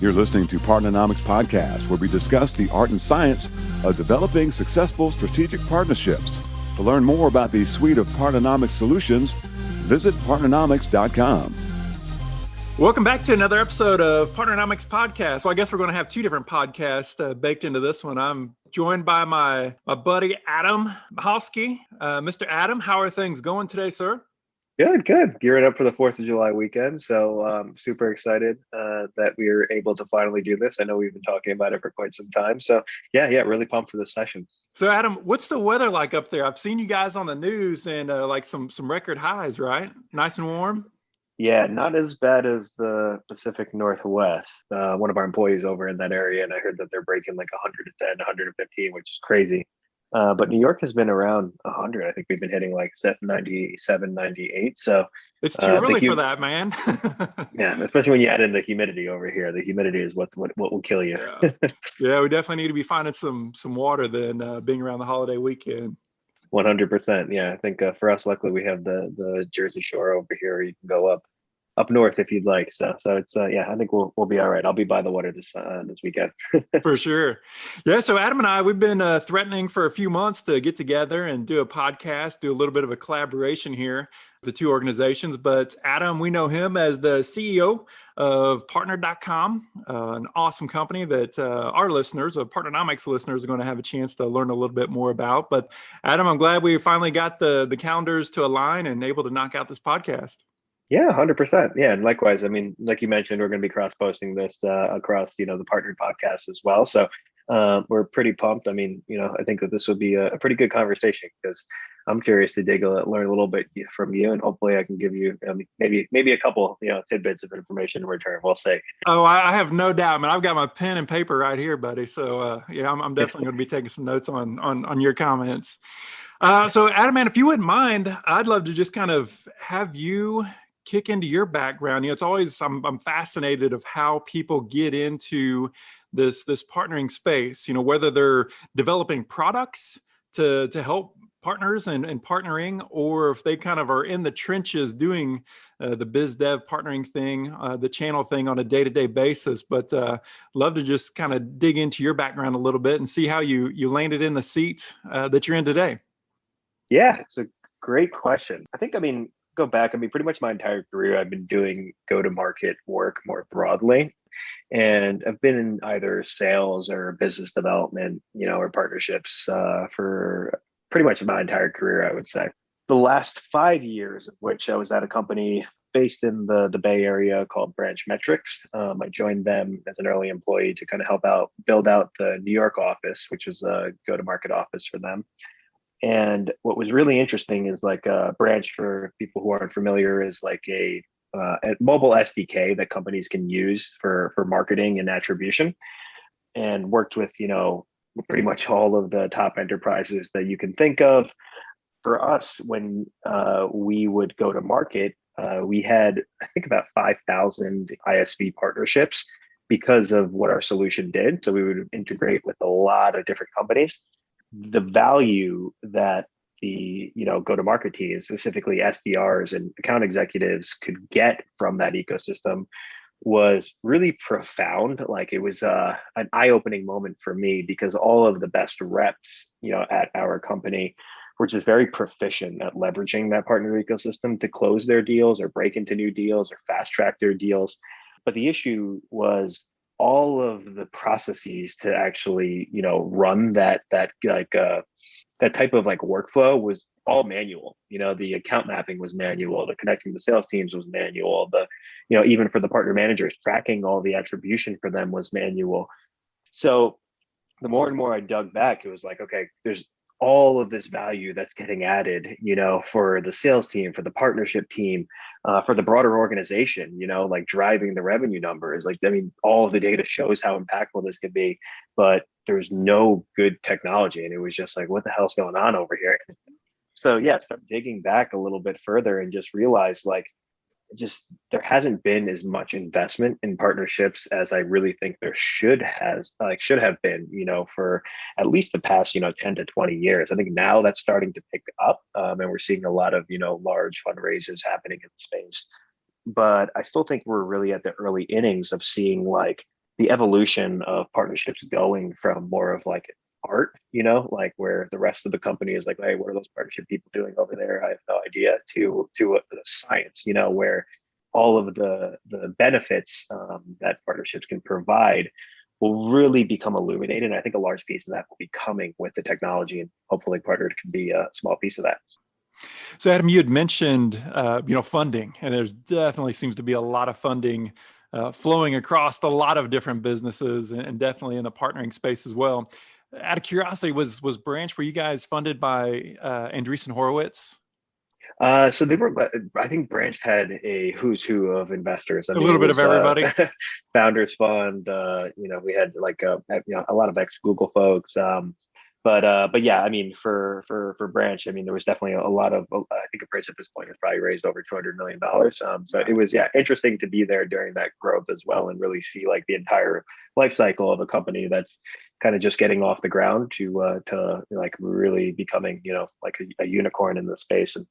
You're listening to Partneronomics Podcast, where we discuss the art and science of developing successful strategic partnerships. To learn more about the suite of Partneronomics solutions, visit Partneronomics.com. Welcome back to another episode of Partneronomics Podcast. Well, I guess we're going to have two different podcasts baked into this one. I'm joined by my buddy, Adam Michalski. Mr. Adam, how are things going today, sir? Good. Gearing up for the 4th of July weekend. So super excited that we are able to finally do this. I know we've been talking about it for quite some time. So yeah, really pumped for this session. So Adam, what's the weather like up there? I've seen you guys on the news and like some record highs, right? Nice and warm? Yeah, not as bad as the Pacific Northwest. One of our employees over in that area, and I heard that they're breaking like 110, 115, which is crazy. But New York has been around 100. I think we've been hitting like 97, 98. So it's too early for that, man. Yeah, especially when you add in the humidity over here. The humidity is what will kill you. Yeah, we definitely need to be finding some water than being around the holiday weekend. 100%. Yeah, I think for us, luckily, we have the Jersey Shore over here. You can go up north if you'd like. So it's I think we'll be all right. I'll be by the water this weekend. For sure. Yeah. So Adam and I, we've been threatening for a few months to get together and do a podcast, do a little bit of a collaboration here, the two organizations. But Adam, we know him as the CEO of Partner.com, an awesome company that our listeners, Partneronomics listeners, are going to have a chance to learn a little bit more about. But Adam, I'm glad we finally got the calendars to align and able to knock out this podcast. Yeah, 100%. Yeah, and likewise. I mean, like you mentioned, we're going to be cross-posting this across, the partnered podcast as well. So we're pretty pumped. I mean, I think that this will be a pretty good conversation because I'm curious to learn a little bit from you, and hopefully I can give you maybe a couple, tidbits of information in return. We'll see. Oh, I have no doubt, man. I've got my pen and paper right here, buddy. So I'm definitely going to be taking some notes on your comments. So Adam, man, if you wouldn't mind, I'd love to just kind of have you kick into your background. It's always, I'm fascinated of how people get into this partnering space, whether they're developing products to help partners and partnering, or if they kind of are in the trenches doing the biz dev partnering thing, the channel thing on a day-to-day basis. But love to just kind of dig into your background a little bit and see how you landed in the seat that you're in today. Yeah, it's a great question. Go back. Pretty much my entire career, I've been doing go-to-market work more broadly. And I've been in either sales or business development, or partnerships for pretty much my entire career, I would say. The last 5 years of which I was at a company based in the Bay Area called Branch Metrics. I joined them as an early employee to kind of help out, build out the New York office, which is a go-to-market office for them. And what was really interesting is like a Branch, for people who aren't familiar, is like a mobile SDK that companies can use for marketing and attribution, and worked with, pretty much all of the top enterprises that you can think of. For us, when we would go to market, we had, I think, about 5,000 ISV partnerships because of what our solution did. So we would integrate with a lot of different companies. The value that the go-to-market teams, specifically SDRs and account executives, could get from that ecosystem was really profound. Like, it was an eye-opening moment for me, because all of the best reps, at our company were just very proficient at leveraging that partner ecosystem to close their deals or break into new deals or fast track their deals. But the issue was all of the processes to actually, run that type of like workflow was all manual. The account mapping was manual, the connecting the sales teams was manual, even for the partner managers, tracking all the attribution for them was manual. So the more and more I dug back, it was like, okay, there's all of this value that's getting added, for the sales team, for the partnership team, for the broader organization, like driving the revenue numbers. All of the data shows how impactful this could be, but there's no good technology. And it was just like, what the hell's going on over here? So start digging back a little bit further and just realize, like, there hasn't been as much investment in partnerships as I really think there should have been, for at least the past, 10 to 20 years. I think now that's starting to pick up, and we're seeing a lot of, large fundraisers happening in the space. But I still think we're really at the early innings of seeing, like, the evolution of partnerships going from more of like art, like where the rest of the company is like, hey, what are those partnership people doing over there? I have no idea. To a science, where all of the benefits that partnerships can provide will really become illuminated. And I think a large piece of that will be coming with the technology, and hopefully Partnered can be a small piece of that. So Adam, you had mentioned, funding, and there's definitely seems to be a lot of funding flowing across a lot of different businesses, and definitely in the partnering space as well. Out of curiosity, was Branch, were you guys funded by Andreesen Horowitz? So they were, I think Branch had a who's who of investors. I A mean, little it bit was of everybody. Founders Fund. We had like a lot of ex Google folks. But yeah, I mean, for Branch, I mean, there was definitely a lot of. I think Branch at this point has probably raised over $200 million. So it was interesting to be there during that growth as well, and really see like the entire life cycle of a company that's kind of just getting off the ground to like really becoming like a unicorn in the space. And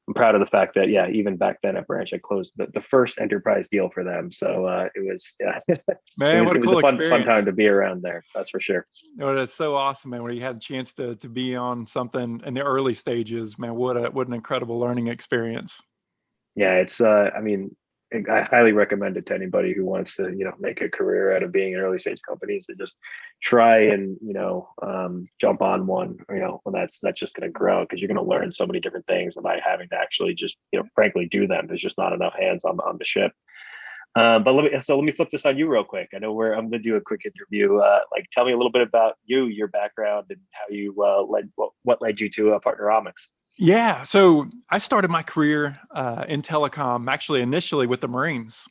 I'm proud of the fact that, even back then at Branch, I closed the first enterprise deal for them. So it was, Man, what a it was cool a fun experience. time to be around there. That's for sure. That's so awesome, man. When you had a chance to be on something in the early stages, man, what an incredible learning experience. Yeah, it's, I mean, I highly recommend it to anybody who wants to, make a career out of being in early stage companies, to just try and, jump on one, when that's just going to grow, because you're going to learn so many different things, and by having to actually just, frankly do them. There's just not enough hands on the ship. But let me flip this on you real quick. I know I'm going to do a quick interview. Like, tell me a little bit about you, your background, and how you what led you to Partneronomics. Yeah. So I started my career in telecom, actually initially with the Marines.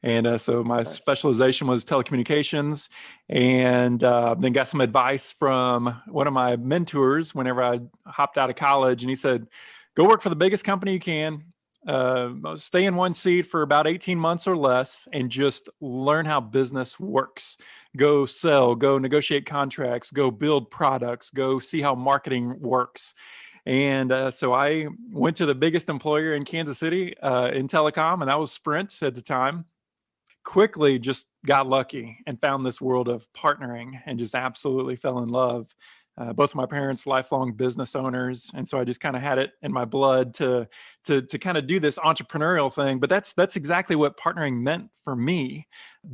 And so my specialization was telecommunications, and then got some advice from one of my mentors whenever I hopped out of college. And he said, go work for the biggest company you can, stay in one seat for about 18 months or less, and just learn how business works. Go sell, go negotiate contracts, go build products, go see how marketing works. And so I went to the biggest employer in Kansas City in telecom, and that was Sprint at the time. Quickly just got lucky and found this world of partnering, and just absolutely fell in love. Both of my parents, lifelong business owners, and so I just kind of had it in my blood to kind of do this entrepreneurial thing. But that's exactly what partnering meant for me,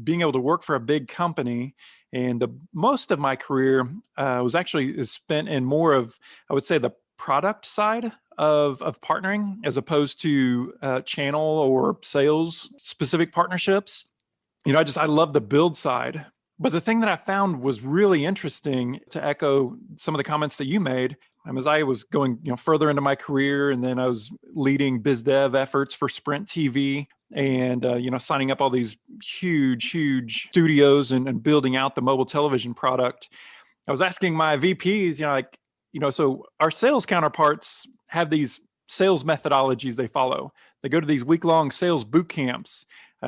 being able to work for a big company. And the most of my career is spent in more of, I would say, the product side of partnering, as opposed to channel or sales specific partnerships. I love the build side. But the thing that I found was really interesting, to echo some of the comments that you made, as I was going further into my career, and then I was leading biz dev efforts for Sprint TV, and signing up all these huge studios, and building out the mobile television product. I was asking my VPs, so our sales counterparts have these sales methodologies they follow. They go to these week-long sales boot camps.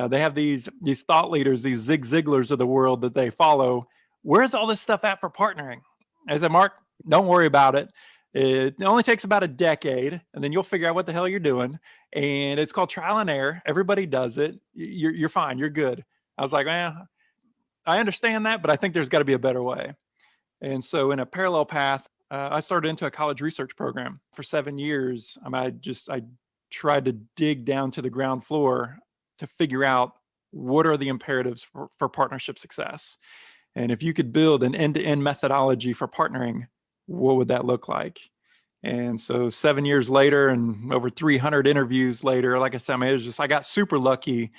They have these thought leaders, these Zig Ziglars of the world that they follow. Where's all this stuff at for partnering? I said, Mark, don't worry about it. It only takes about a decade, and then you'll figure out what the hell you're doing. And it's called trial and error. Everybody does it. You're fine. You're good. I was like, I understand that, but I think there's got to be a better way. And so in a parallel path, I started into a college research program for 7 years. I tried to dig down to the ground floor to figure out what are the imperatives for partnership success. And if you could build an end-to-end methodology for partnering, what would that look like? And so 7 years later, and over 300 interviews later, like I said, I got super lucky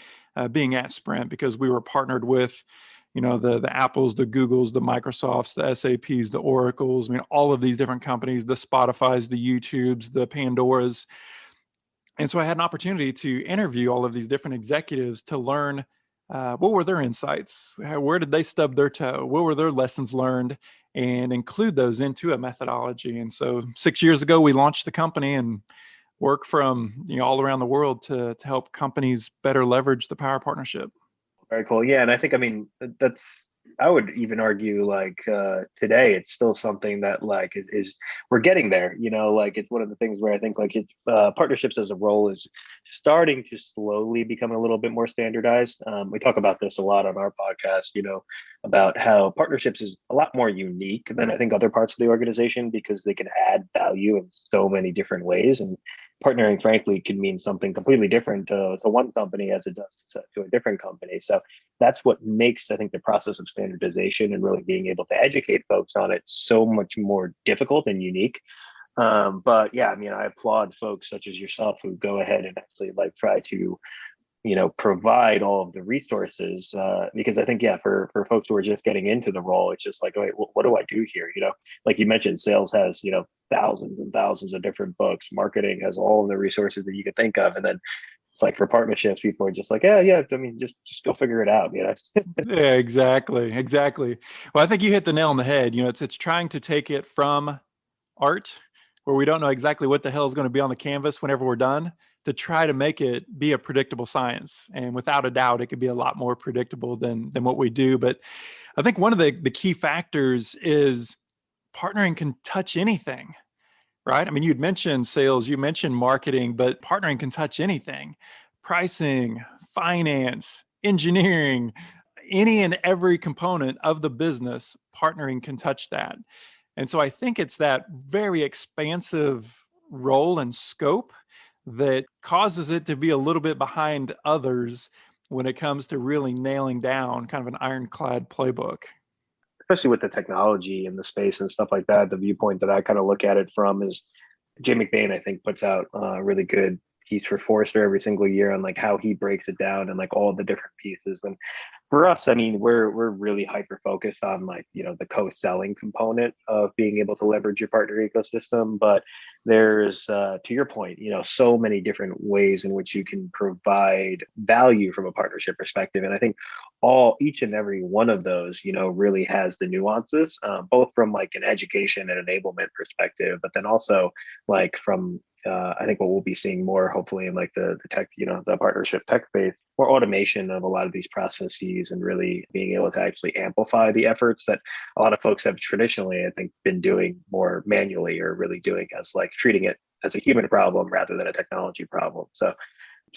being at Sprint, because we were partnered with the Apples, the Googles, the Microsofts, the SAPs, the Oracles, all of these different companies, the Spotifys, the YouTubes, the Pandoras. And so I had an opportunity to interview all of these different executives to learn what were their insights, where did they stub their toe, what were their lessons learned, and include those into a methodology. And so 6 years ago, we launched the company and work from all around the world to help companies better leverage the power partnership. Very cool. Yeah, and I think, that's I would even argue like today it's still something that like is we're getting there. Like it's one of the things where I think like partnerships as a role is starting to slowly become a little bit more standardized. We talk about this a lot on our podcast, about how partnerships is a lot more unique than I think other parts of the organization because they can add value in so many different ways. And partnering, frankly, can mean something completely different to one company as it does to a different company. So that's what makes, I think, the process of standardization and really being able to educate folks on it so much more difficult and unique. But yeah, I mean, I applaud folks such as yourself who go ahead and actually like try to provide all of the resources because I think, yeah, for folks who are just getting into the role, it's just like, wait, what do I do here? Like you mentioned, sales has, thousands and thousands of different books. Marketing has all of the resources that you could think of. And then it's like for partnerships, people are just like, yeah. I mean, just go figure it out. Yeah, exactly. Well, I think you hit the nail on the head. It's trying to take it from art, where we don't know exactly what the hell is going to be on the canvas whenever we're done, to try to make it be a predictable science. And without a doubt, it could be a lot more predictable than what we do. But I think one of the key factors is partnering can touch anything, right? I mean, you'd mentioned sales, you mentioned marketing, but partnering can touch anything: pricing, finance, engineering, any and every component of the business. Partnering can touch that. And so I think it's that very expansive role and scope that causes it to be a little bit behind others when it comes to really nailing down kind of an ironclad playbook. Especially with the technology and the space and stuff like that. The viewpoint that I kind of look at it from is Jay McBain, I think, puts out a really good piece for Forrester every single year on like how he breaks it down and like all the different pieces. And for us, I mean, we're really hyper focused on like, the co-selling component of being able to leverage your partner ecosystem. But there's to your point, so many different ways in which you can provide value from a partnership perspective. And I think each and every one of those, really has the nuances, both from like an education and enablement perspective, but then also like from I think what we'll be seeing more, hopefully, in like the tech, the partnership tech space, more automation of a lot of these processes and really being able to actually amplify the efforts that a lot of folks have traditionally, I think, been doing more manually or really doing as like treating it as a human problem rather than a technology problem. So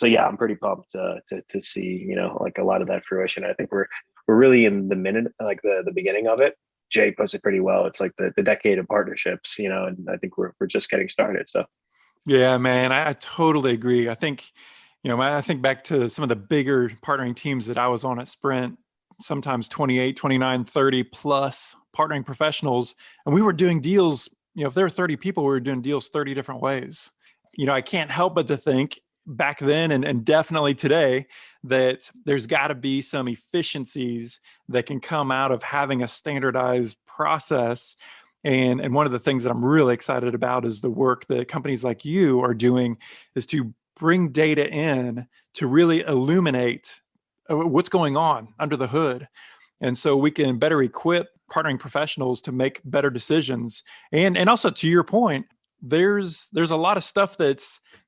yeah, I'm pretty pumped to see, like a lot of that fruition. I think we're really in the minute, like the beginning of it. Jay puts it pretty well. It's like the decade of partnerships, and I think we're just getting started. So. Yeah, man, I totally agree. I think, I think back to some of the bigger partnering teams that I was on at Sprint, sometimes 28, 29, 30 plus partnering professionals. And we were doing deals, if there were 30 people, we were doing deals 30 different ways. I can't help but to think back then and definitely today that there's got to be some efficiencies that can come out of having a standardized process. And one of the things that I'm really excited about is the work that companies like you are doing is to bring data in to really illuminate what's going on under the hood. And so we can better equip partnering professionals to make better decisions. And also, to your point, there's a lot of stuff that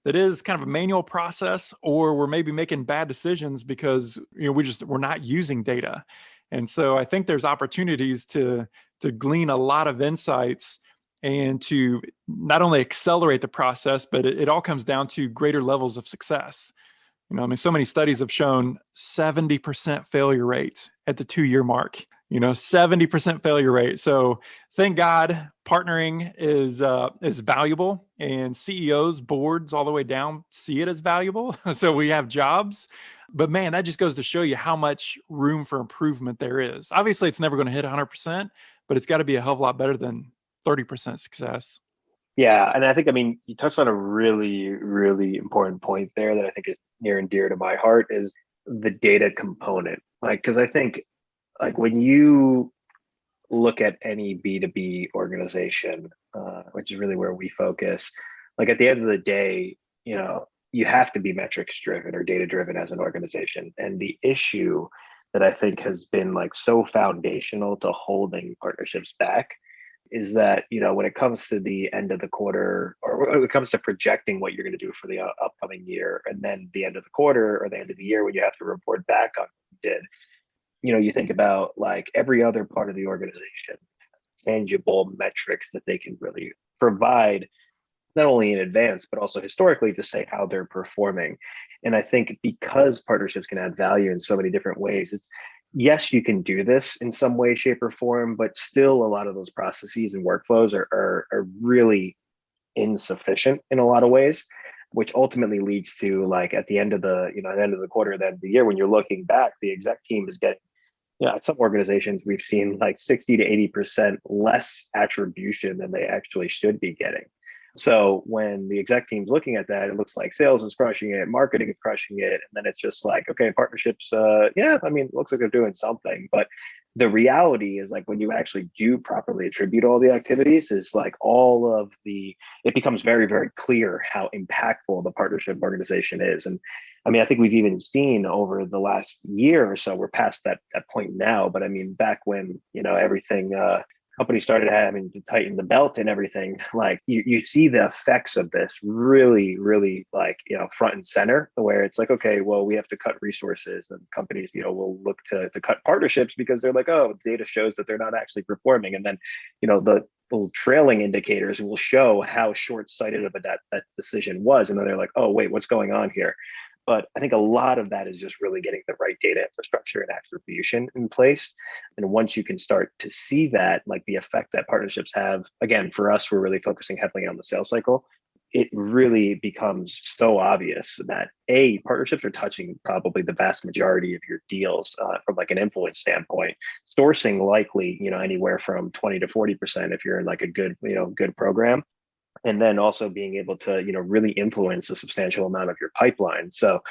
is kind of a manual process, or we're maybe making bad decisions because we're not using data. And so I think there's opportunities to glean a lot of insights and to not only accelerate the process, but it all comes down to greater levels of success. I mean, so many studies have shown 70% failure rate at the 2-year mark, 70% failure rate. So thank God partnering is valuable, and CEOs, boards, all the way down see it as valuable. So we have jobs, but man, that just goes to show you how much room for improvement there is. Obviously, it's never going to hit 100%, but it's got to be a hell of a lot better than 30% success. Yeah, and I think, I mean, you touched on a really, really important point there that I think is near and dear to my heart is the data component. Like, because I think, like, when you look at any B2B organization, which is really where we focus, like at the end of the day, you have to be metrics driven or data driven as an organization. And the issue that I think has been like so foundational to holding partnerships back is that, when it comes to the end of the quarter, or when it comes to projecting what you're going to do for the upcoming year, and then the end of the quarter or the end of the year when you have to report back on what you did, you think about like every other part of the organization, tangible metrics that they can really provide, not only in advance, but also historically to say how they're performing. And I think because partnerships can add value in so many different ways, it's yes, you can do this in some way, shape, or form, but still a lot of those processes and workflows are really insufficient in a lot of ways, which ultimately leads to like at the end of at the end of the quarter, the end of the year, when you're looking back, the exec team is getting, at some organizations we've seen like 60 to 80% less attribution than they actually should be getting. So when the exec team's looking at that, it looks like sales is crushing it, marketing is crushing it, and then it's just like, okay, partnerships, it looks like they're doing something. But the reality is like when you actually do properly attribute all the activities, is like it becomes very, very clear how impactful the partnership organization is. And I think we've even seen over the last year or so, we're past that point now, but back when, everything, companies started having to tighten the belt and everything, like you see the effects of this really, really like, front and center, where it's like, okay, well, we have to cut resources, and companies, will look to cut partnerships because they're like, oh, data shows that they're not actually performing. And then, the little trailing indicators will show how short-sighted of that decision was. And then they're like, oh, wait, what's going on here? But I think a lot of that is just really getting the right data infrastructure and attribution in place. And once you can start to see that, like the effect that partnerships have, again, for us, we're really focusing heavily on the sales cycle. It really becomes so obvious that partnerships are touching probably the vast majority of your deals from like an influence standpoint. Sourcing likely, anywhere from 20 to 40% if you're in like a good program. And then also being able to, really influence a substantial amount of your pipeline. So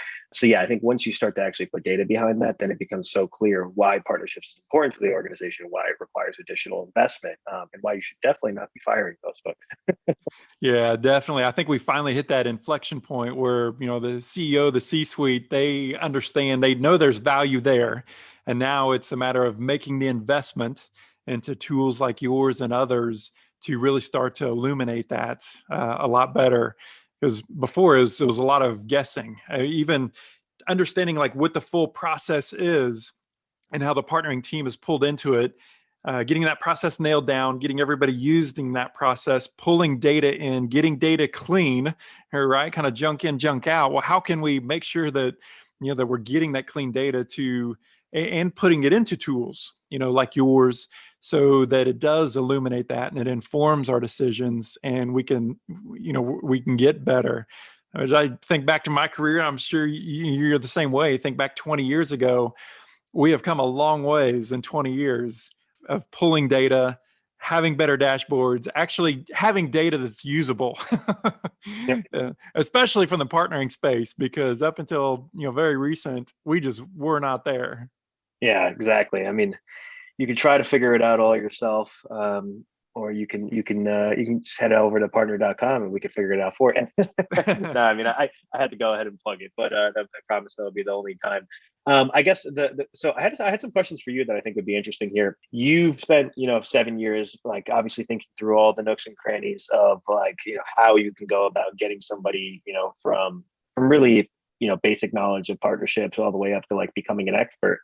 yeah, I think once you start to actually put data behind that, then it becomes so clear why partnerships is important to the organization, why it requires additional investment, and why you should definitely not be firing those folks. Yeah, definitely. I think we finally hit that inflection point where, the CEO, the C-suite, they understand, they know there's value there. And now it's a matter of making the investment into tools like yours and others to really start to illuminate that a lot better. Because before it was a lot of guessing, even understanding like what the full process is and how the partnering team is pulled into it, getting that process nailed down, getting everybody using that process, pulling data in, getting data clean, right? Kind of junk in, junk out. Well, how can we make sure that, that we're getting that clean data and putting it into tools, like yours, so that it does illuminate that and it informs our decisions, and we can get better. As I think back to my career, I'm sure you're the same way. Think back 20 years ago, we have come a long ways in 20 years of pulling data, having better dashboards, actually having data that's usable, Yep. Especially from the partnering space, because up until, very recent, we just were not there. Yeah, exactly. You can try to figure it out all yourself, or you can just head over to partner.com and we can figure it out for you. No, I had to go ahead and plug it, but I promise that'll be the only time. I guess so I had some questions for you that I think would be interesting here. You've spent 7 years, like obviously thinking through all the nooks and crannies of like how you can go about getting somebody from really basic knowledge of partnerships all the way up to like becoming an expert.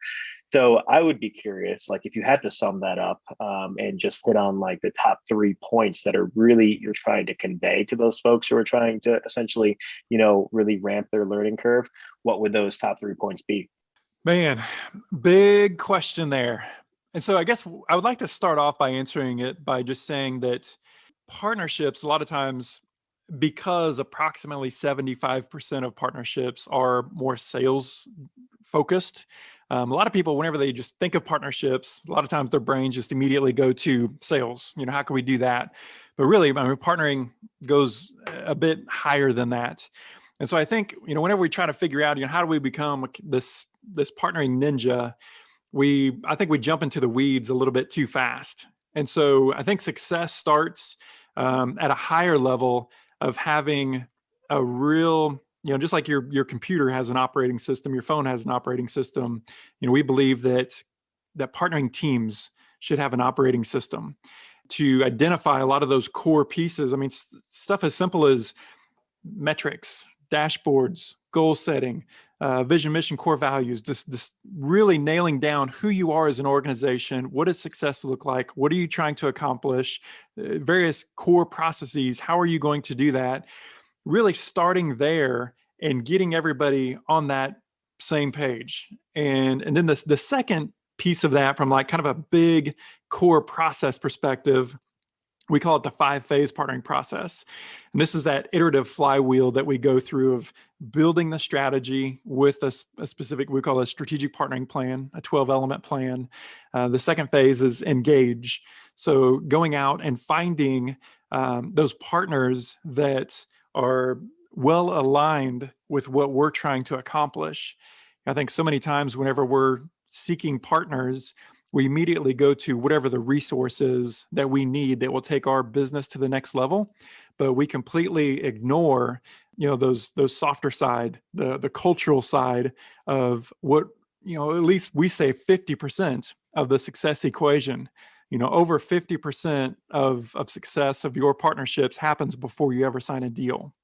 So I would be curious, like if you had to sum that up and just hit on like the top 3 points that are really you're trying to convey to those folks who are trying to essentially, really ramp their learning curve, what would those top 3 points be? Man, big question there. And so I guess I would like to start off by answering it by just saying that partnerships, a lot of times, because approximately 75% of partnerships are more sales focused. A lot of people, whenever they just think of partnerships, a lot of times their brains just immediately go to sales. How can we do that? But really, partnering goes a bit higher than that. And so I think, whenever we try to figure out, how do we become this partnering ninja, I think we jump into the weeds a little bit too fast. And so I think success starts at a higher level of having a real, just like your computer has an operating system, your phone has an operating system. We believe that partnering teams should have an operating system to identify a lot of those core pieces. Stuff as simple as metrics, dashboards, goal setting, vision, mission, core values, this really nailing down who you are as an organization. What does success look like? What are you trying to accomplish? Various core processes. How are you going to do that? Really starting there and getting everybody on that same page. And then the second piece of that, from like kind of a big core process perspective, we call it the 5-phase partnering process. And this is that iterative flywheel that we go through of building the strategy with a specific, we call a strategic partnering plan, a 12-element plan. The second phase is engage. So going out and finding those partners that are well aligned with what we're trying to accomplish. I think so many times whenever we're seeking partners, we immediately go to whatever the resources that we need that will take our business to the next level, but we completely ignore, those softer side, the cultural side of what, at least we say 50% of the success equation. Over 50% of success of your partnerships happens before you ever sign a deal.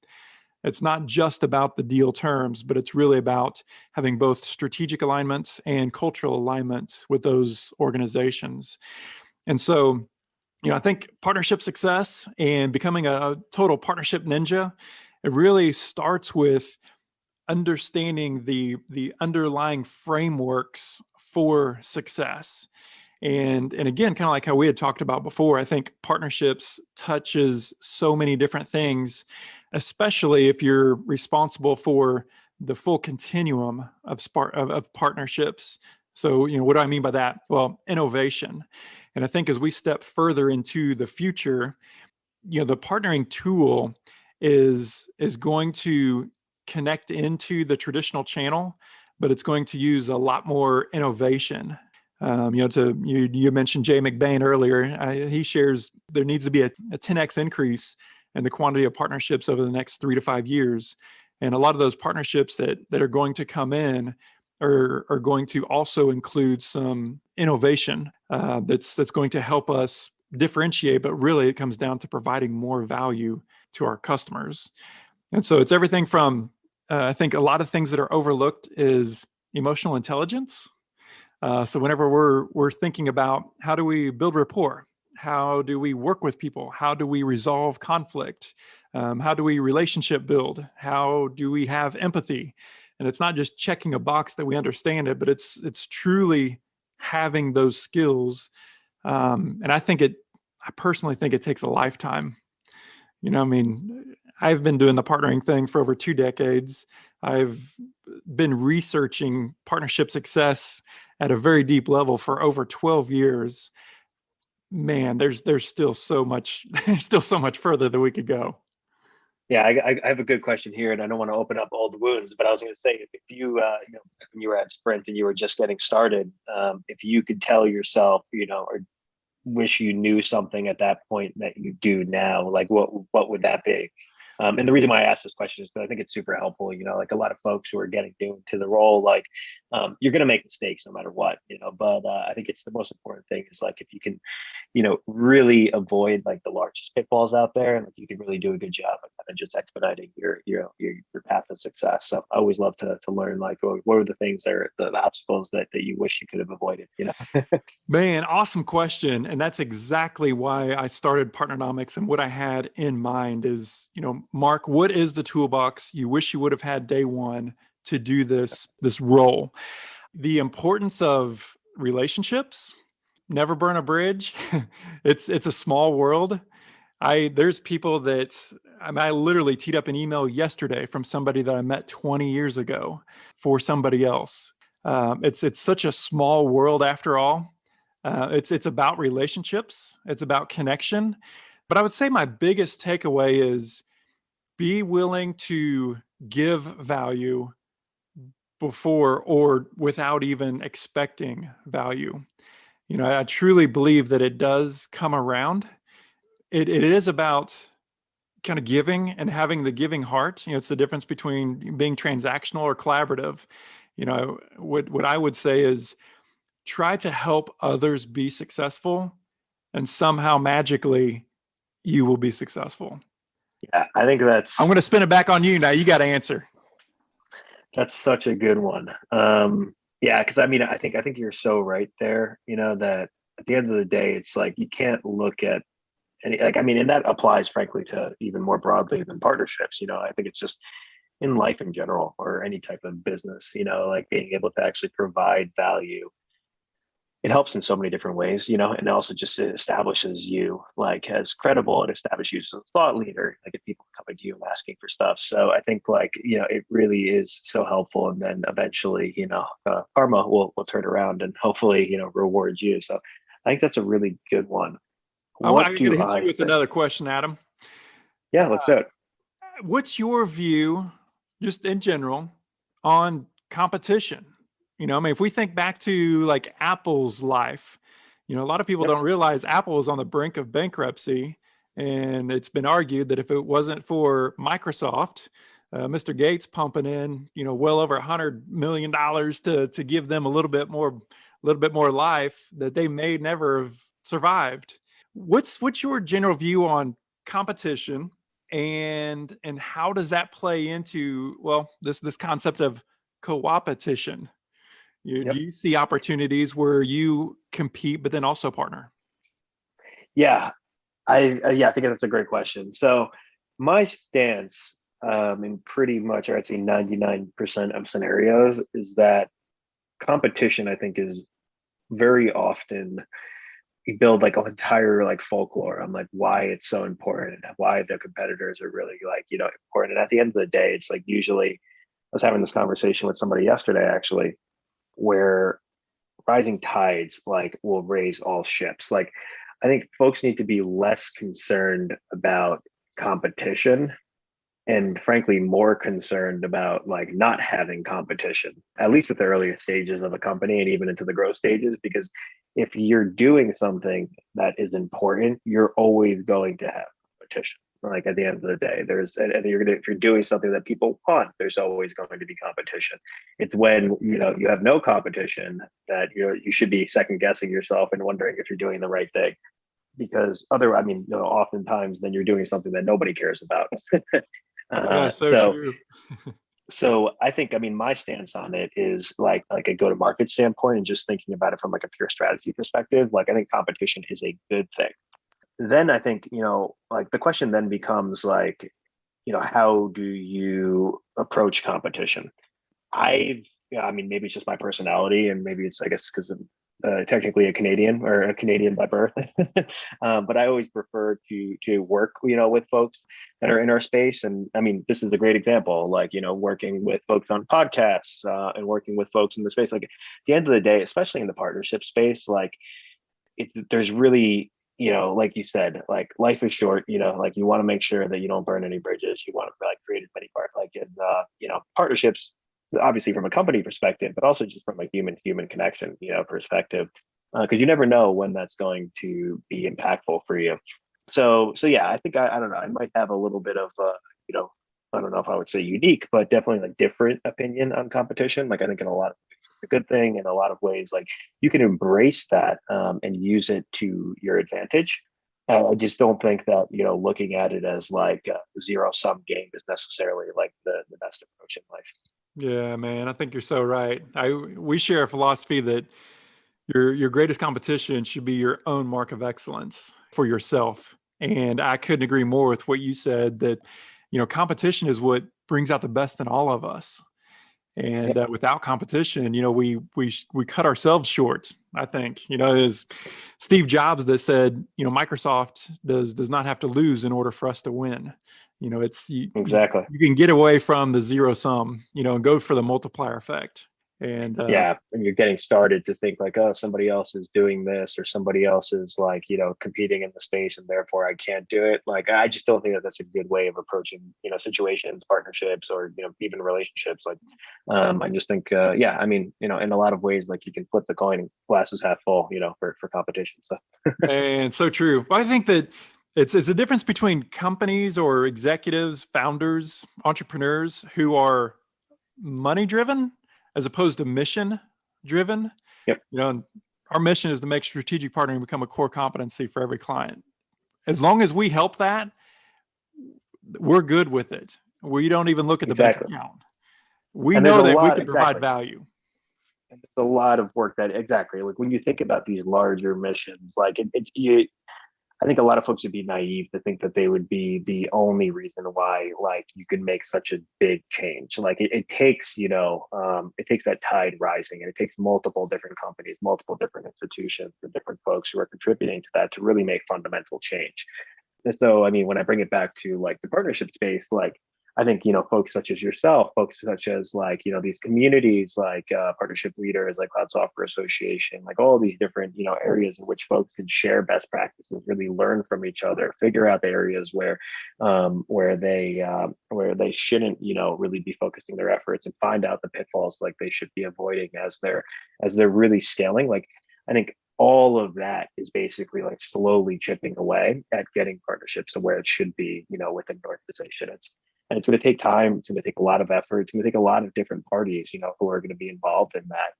It's not just about the deal terms, but it's really about having both strategic alignments and cultural alignments with those organizations. And so, I think partnership success and becoming a total partnership ninja, it really starts with understanding the underlying frameworks for success. And again, kind of like how we had talked about before, I think partnerships touches so many different things, especially if you're responsible for the full continuum of partnerships. So, what do I mean by that? Well, innovation. And I think as we step further into the future, the partnering tool is going to connect into the traditional channel, but it's going to use a lot more innovation. You mentioned Jay McBain earlier. He shares there needs to be a 10x increase in the quantity of partnerships over the next 3 to 5 years. And a lot of those partnerships that are going to come in are going to also include some innovation that's going to help us differentiate, but really it comes down to providing more value to our customers. And so it's everything from, I think a lot of things that are overlooked is emotional intelligence. So whenever we're thinking about how do we build rapport, how do we work with people, how do we resolve conflict, how do we relationship build, how do we have empathy, and it's not just checking a box that we understand it, but it's truly having those skills. And I personally think it takes a lifetime. I've been doing the partnering thing for over 2 decades. I've been researching partnership success at a very deep level for over 12 years. Man, there's still so much, further that we could go. Yeah, I have a good question here, and I don't want to open up all the wounds, but I was going to say, if you, when you were at Sprint and you were just getting started, if you could tell yourself, or wish you knew something at that point that you do now, like what would that be? And the reason why I asked this question is because I think it's super helpful. Like a lot of folks who are getting new into the role, like you're going to make mistakes no matter what, but I think it's the most important thing is like if you can, really avoid like the largest pitfalls out there, and like you can really do a good job of kind of just expediting your path of success. So I always love to learn like what are the things that are the obstacles that you wish you could have avoided. Man, awesome question. And that's exactly why I started Partneronomics, and what I had in mind is, Mark, what is the toolbox you wish you would have had day one to do this role? The importance of relationships, never burn a bridge. It's a small world. There's people that I literally teed up an email yesterday from somebody that I met 20 years ago for somebody else. It's such a small world after all. It's about relationships. It's about connection. But I would say my biggest takeaway is be willing to give value before or without even expecting value. I truly believe that it does come around. It is about kind of giving and having the giving heart. It's the difference between being transactional or collaborative. What I would say is try to help others be successful, and somehow magically you will be successful. Yeah, I think I'm going to spin it back on you now. You got to answer. That's such a good one. Yeah, because I mean, I think you're so right there. That at the end of the day, it's like you can't look at any like I mean, and that applies frankly to even more broadly than partnerships. I think it's just in life in general or any type of business. Like being able to actually provide value. It helps in so many different ways, and also just establishes you like as credible and establishes you as a thought leader. Like if people coming to you and asking for stuff. So I think like, it really is so helpful. And then eventually, karma will turn around and hopefully, reward you. So I think that's a really good one. I'm What going to do hit you I with think? another question, Adam. Yeah, let's do it. What's your view, just in general, on competition? I mean, if we think back to like Apple's life, a lot of people Yep. don't realize Apple is on the brink of bankruptcy. And it's been argued that if it wasn't for Microsoft, Mr. Gates pumping in, well over $100 million to give them a little bit more life, that they may never have survived. What's your general view on competition, and how does that play into, well, this concept of co-opetition? Do Yep. you see opportunities where you compete but then also partner? Yeah. I think that's a great question. So my stance, in pretty much, or I'd say 99% of scenarios, is that competition, I think, is very often you build like an entire like folklore on like why it's so important and why the competitors are really like, important. And at the end of the day, it's like usually I was having this conversation with somebody yesterday actually, where rising tides like will raise all ships. Like I think folks need to be less concerned about competition and frankly more concerned about like not having competition, at least at the earlier stages of a company and even into the growth stages. Because if you're doing something that is important, you're always going to have competition. Like at the end of the day, and if you're doing something that people want, there's always going to be competition. It's when you have no competition that you should be second guessing yourself and wondering if you're doing the right thing, because I mean, oftentimes then you're doing something that nobody cares about. Yeah, so So true. I think, I mean, my stance on it is like a go-to-market standpoint and just thinking about it from like a pure strategy perspective. Like I think competition is a good thing. Then I think, like the question then becomes like, how do you approach competition? I mean, maybe it's just my personality, and maybe it's, I guess, because I'm technically a Canadian or a Canadian by birth. But I always prefer to work, with folks that are in our space. And I mean, this is a great example, like, working with folks on podcasts and working with folks in the space. Like at the end of the day, especially in the partnership space, like there's really, like you said, like life is short, like you want to make sure that you don't burn any bridges. You want to like create as many partnerships, obviously from a company perspective, but also just from a human connection, perspective, because you never know when that's going to be impactful for you. So yeah, I think I don't know. I might have a little bit of you know, I don't know if I would say unique, but definitely like different opinion on competition. Like I think in a lot of ways it's a good thing. In a lot of ways, like you can embrace that and use it to your advantage. I just don't think that looking at it as like a zero sum game is necessarily like the best approach in life. Yeah, man, I think you're so right. We share a philosophy that your greatest competition should be your own mark of excellence for yourself. And I couldn't agree more with what you said, that competition is what brings out the best in all of us. And Yep. without competition, we cut ourselves short. I think it was Steve Jobs that said, Microsoft does not have to lose in order for us to win. It's Exactly. you can get away from the zero sum, and go for the multiplier effect. And Yeah, and you're getting started to think like, oh, somebody else is doing this, or somebody else is like, competing in the space, and therefore I can't do it. Like, I just don't think that that's a good way of approaching, situations, partnerships, or even relationships. Like, I just think, yeah, I mean, in a lot of ways, like you can flip the coin and glasses half full, for competition. So, and so true. Well, I think that it's a difference between companies or executives, founders, entrepreneurs who are money driven as opposed to mission driven. yep, And our mission is to make strategic partnering become a core competency for every client. As long as we help that, we're good with it. We don't even look at the bank exactly. account. We And there's know a that we lot, can provide exactly. value. And there's a lot of work that exactly like when you think about these larger missions, like you, I think a lot of folks would be naive to think that they would be the only reason why like you can make such a big change. Like it takes, it takes that tide rising, and it takes multiple different companies, multiple different institutions, and different folks who are contributing to that to really make fundamental change. And so, I mean, when I bring it back to like the partnership space, like I think, folks such as yourself, folks such as like, these communities like partnership leaders, like Cloud Software Association, like all these different, areas in which folks can share best practices, really learn from each other, figure out the areas where they shouldn't, really be focusing their efforts, and find out the pitfalls like they should be avoiding as they're really scaling. Like I think all of that is basically like slowly chipping away at getting partnerships to where it should be, within an organization. It's going to take time. It's going to take a lot of effort. It's going to take a lot of different parties, who are going to be involved in that.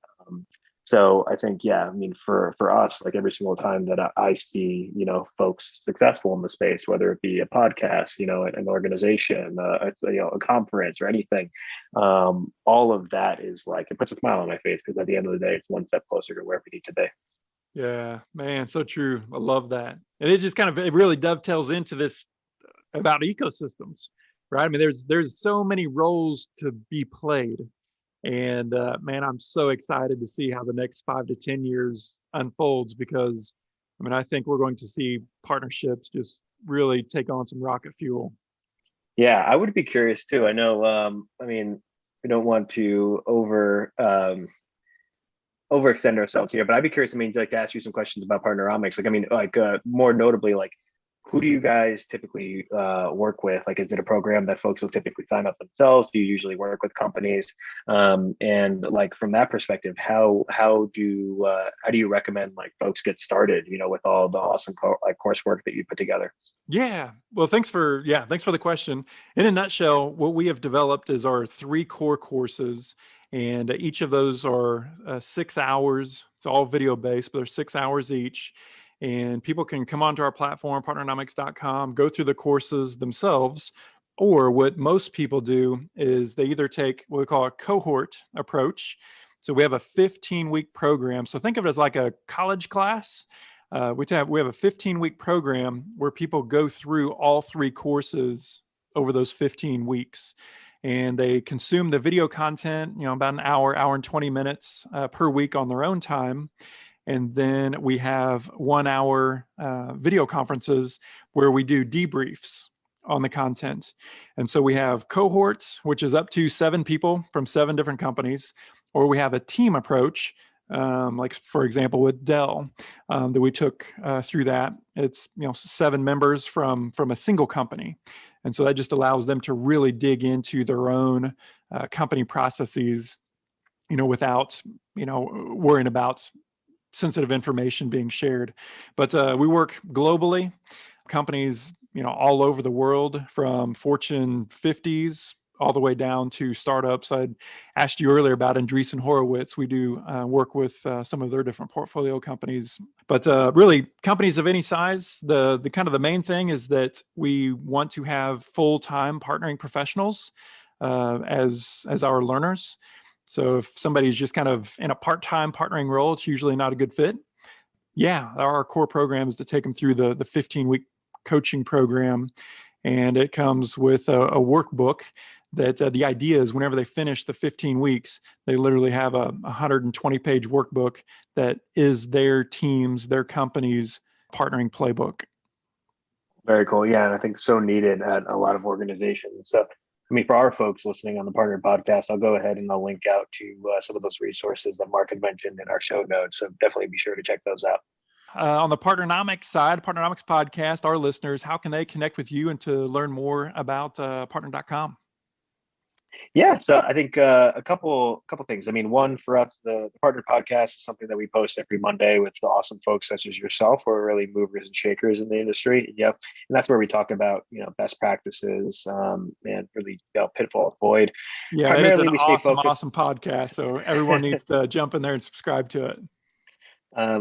So I think, yeah, I mean, for us, like every single time that I see, folks successful in the space, whether it be a podcast, an organization, a conference or anything, all of that is like, it puts a smile on my face, because at the end of the day, it's one step closer to where we need to be. Yeah, man, so true. I love that. And it just it really dovetails into this about ecosystems, right? I mean, there's so many roles to be played. And man, I'm so excited to see how the next 5 to 10 years unfolds, because I mean, I think we're going to see partnerships just really take on some rocket fuel. Yeah, I would be curious too. I know, I mean, we don't want to overextend ourselves here, but I'd be curious. I mean, like to ask you some questions about Partneronomics. Like, I mean, like more notably, like who do you guys typically work with? Like, is it a program that folks will typically sign up themselves? Do you usually work with companies? And like from that perspective, how do you recommend like folks get started? With all the awesome coursework that you put together. Yeah. Well, thanks for the question. In a nutshell, what we have developed is our 3 core courses, and each of those are 6 hours. It's all video based, but they're 6 hours each. And people can come onto our platform, partneronomics.com, go through the courses themselves, or what most people do is they either take what we call a cohort approach. So we have a 15-week program. So think of it as like a college class. We have a 15-week program where people go through all 3 courses over those 15 weeks, and they consume the video content, about an hour and 20 minutes per week on their own time. And then we have 1 hour video conferences where we do debriefs on the content. And so we have cohorts, which is up to 7 people from 7 different companies, or we have a team approach, like for example with Dell, that we took through that. It's 7 members from a single company, and so that just allows them to really dig into their own company processes, without worrying about sensitive information being shared. But we work globally, companies all over the world, from Fortune 50s all the way down to startups. I asked you earlier about Andreessen Horowitz. We do work with some of their different portfolio companies, but really companies of any size. The kind of the main thing is that we want to have full-time partnering professionals as our learners. So if somebody's just kind of in a part-time partnering role, it's usually not a good fit. Yeah, our core program is to take them through the 15-week coaching program, and it comes with a workbook that the idea is whenever they finish the 15 weeks, they literally have a 120-page workbook that is their team's, their company's partnering playbook. Very cool. Yeah, and I think so needed at a lot of organizations. So, I mean, for our folks listening on the Partner Podcast, I'll go ahead and I'll link out to some of those resources that Mark had mentioned in our show notes. So definitely be sure to check those out. On the Partneronomics side, Partneronomics Podcast, our listeners, how can they connect with you and to learn more about partner.com? Yeah, so I think a couple things. I mean, one, for us, the Partner Podcast is something that we post every Monday with the awesome folks such as yourself, who are really movers and shakers in the industry. Yep, and that's where we talk about best practices and really pitfall avoid. Yeah, Primarily, it is we an stay focused. awesome podcast. So everyone needs to jump in there and subscribe to it.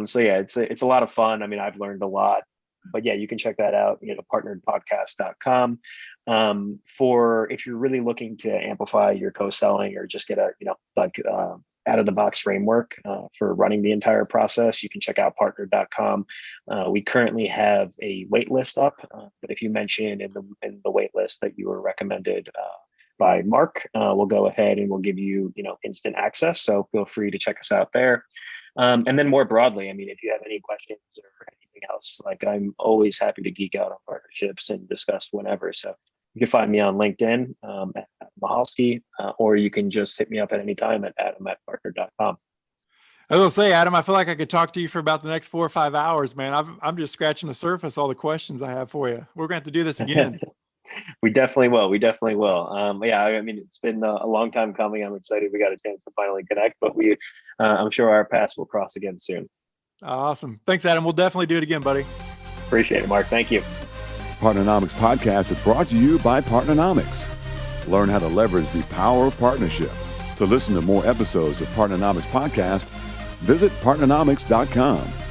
So yeah, it's a lot of fun. I mean, I've learned a lot But yeah, you can check that out, partneredpodcast.com. For if you're really looking to amplify your co-selling or just get a, out of the box framework for running the entire process, you can check out partnered.com. We currently have a wait list up, but if you mention in the wait list that you were recommended by Mark, we'll go ahead and we'll give you, instant access. So feel free to check us out there. And then more broadly, if you have any questions or anything else, I'm always happy to geek out on partnerships and discuss whenever. So you can find me on LinkedIn at Michalski, or you can just hit me up at any time at adam@partner.com. I was gonna say, Adam, I feel like I could talk to you for about the next 4 or 5 hours, man. I'm just scratching the surface, all the questions I have for you. We're gonna have to do this again. We definitely will. It's been a long time coming. I'm excited we got a chance to finally connect, but I'm sure our paths will cross again soon. Awesome. Thanks, Adam. We'll definitely do it again, buddy. Appreciate it, Mark. Thank you. Partneronomics Podcast is brought to you by Partneronomics. Learn how to leverage the power of partnership. To listen to more episodes of Partneronomics Podcast, visit partneronomics.com.